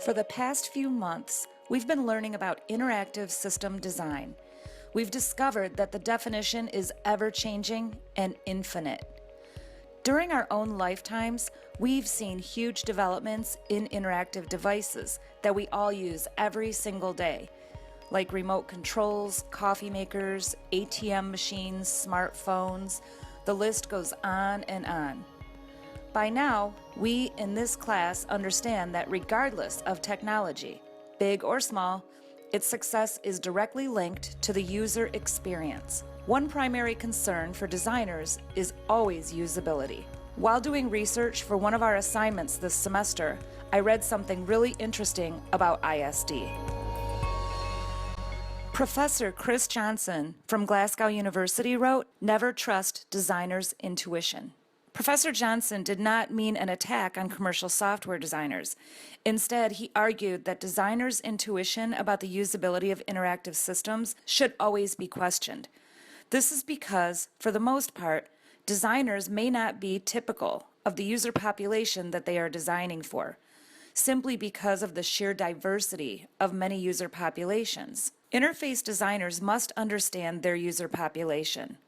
For the past few months, we've been learning about interactive system design. We've discovered that the definition is ever-changing and infinite. During our own lifetimes, we've seen huge developments in interactive devices that we all use every single day, like remote controls, coffee makers, ATM machines, smartphones. The list goes on and on. By now, we in this class understand that regardless of technology, big or small, its success is directly linked to the user experience. One primary concern for designers is always usability. While doing research for one of our assignments this semester, I read something really interesting about ISD. Professor Chris Johnson from Glasgow University wrote, "Never trust designers' intuition." Professor Johnson did not mean an attack on commercial software designers. Instead, he argued that designers' intuition about the usability of interactive systems should always be questioned. This is because, for the most part, designers may not be typical of the user population that they are designing for, simply because of the sheer diversity of many user populations. Interface designers must understand their user population.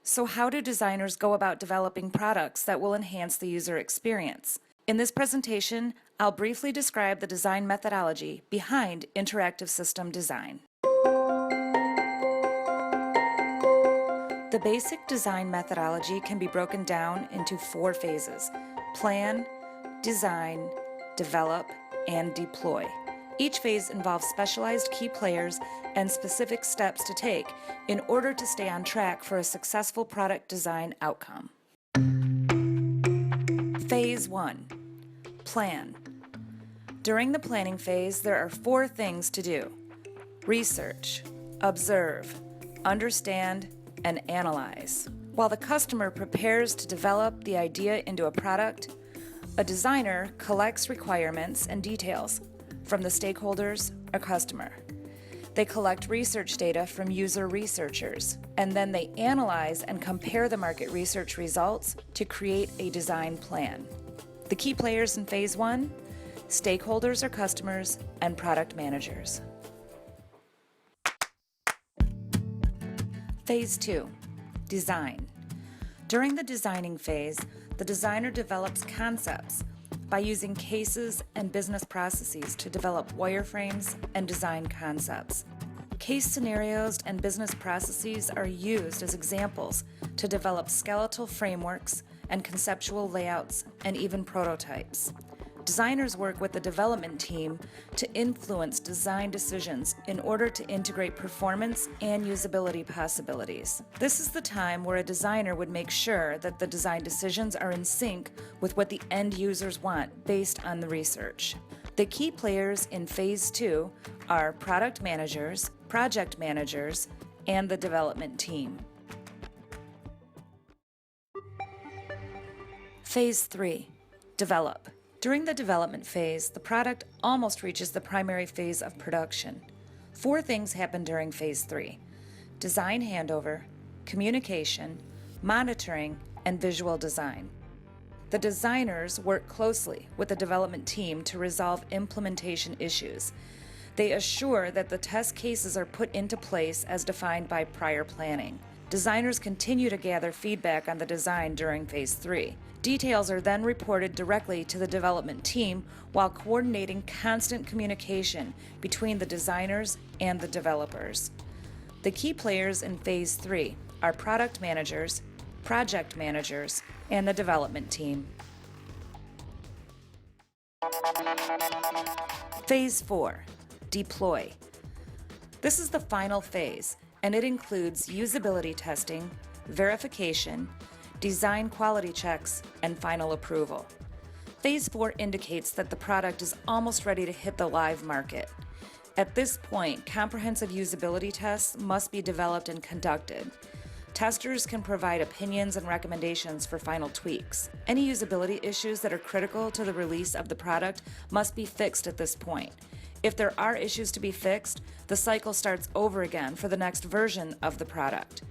So how do designers go about developing products that will enhance the user experience? In this presentation, I'll briefly describe the design methodology behind interactive system design. The basic design methodology can be broken down into 4 phases: plan, design, develop, and deploy. Each phase involves specialized key players and specific steps to take in order to stay on track for a successful product design outcome. Phase 1. Plan. During the planning phase, there are 4 things to do: research, observe, understand, and analyze. While the customer prepares to develop the idea into a product, a designer collects requirements and details from the stakeholders or customer. They collect research data from user researchers, and then they analyze and compare the market research results to create a design plan. The key players in Phase 1: stakeholders or customers, and product managers. Phase 2. Design. During the designing phase, the designer develops concepts by using cases and business processes to develop wireframes and design concepts. Case scenarios and business processes are used as examples to develop skeletal frameworks and conceptual layouts and even prototypes. Designers work with the development team to influence design decisions in order to integrate performance and usability possibilities. This is the time where a designer would make sure that the design decisions are in sync with what the end users want based on the research. The key players in Phase 2 are product managers, project managers, and the development team. Phase 3. Develop. During the development phase, the product almost reaches the primary phase of production. 4 things happen during Phase 3: design handover, communication, monitoring, and visual design. The designers work closely with the development team to resolve implementation issues. They assure that the test cases are put into place as defined by prior planning. Designers continue to gather feedback on the design during Phase 3. Details are then reported directly to the development team while coordinating constant communication between the designers and the developers. The key players in Phase 3 are product managers, project managers, and the development team. Phase 4. Deploy. This is the final phase, and it includes usability testing, verification, design quality checks, and final approval. Phase 4 indicates that the product is almost ready to hit the live market. At this point, comprehensive usability tests must be developed and conducted. Testers can provide opinions and recommendations for final tweaks. Any usability issues that are critical to the release of the product must be fixed at this point. If there are issues to be fixed, the cycle starts over again for the next version of the product.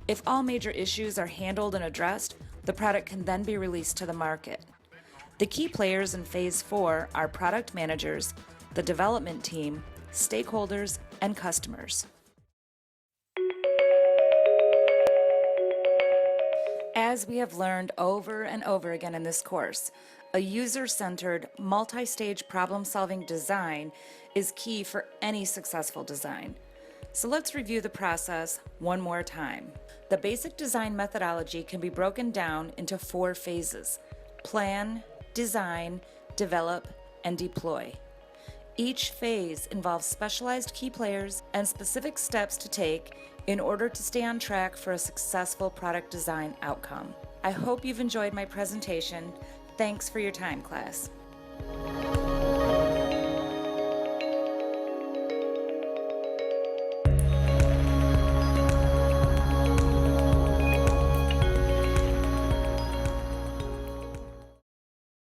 If all major issues are handled and addressed, the product can then be released to the market. The key players in Phase 4 are product managers, the development team, stakeholders, and customers. As we have learned over and over again in this course, a user-centered, multi-stage problem-solving design is key for any successful design. So let's review the process one more time. The basic design methodology can be broken down into 4 phases: plan, design, develop, and deploy. Each phase involves specialized key players and specific steps to take in order to stay on track for a successful product design outcome. I hope you've enjoyed my presentation. Thanks for your time, class.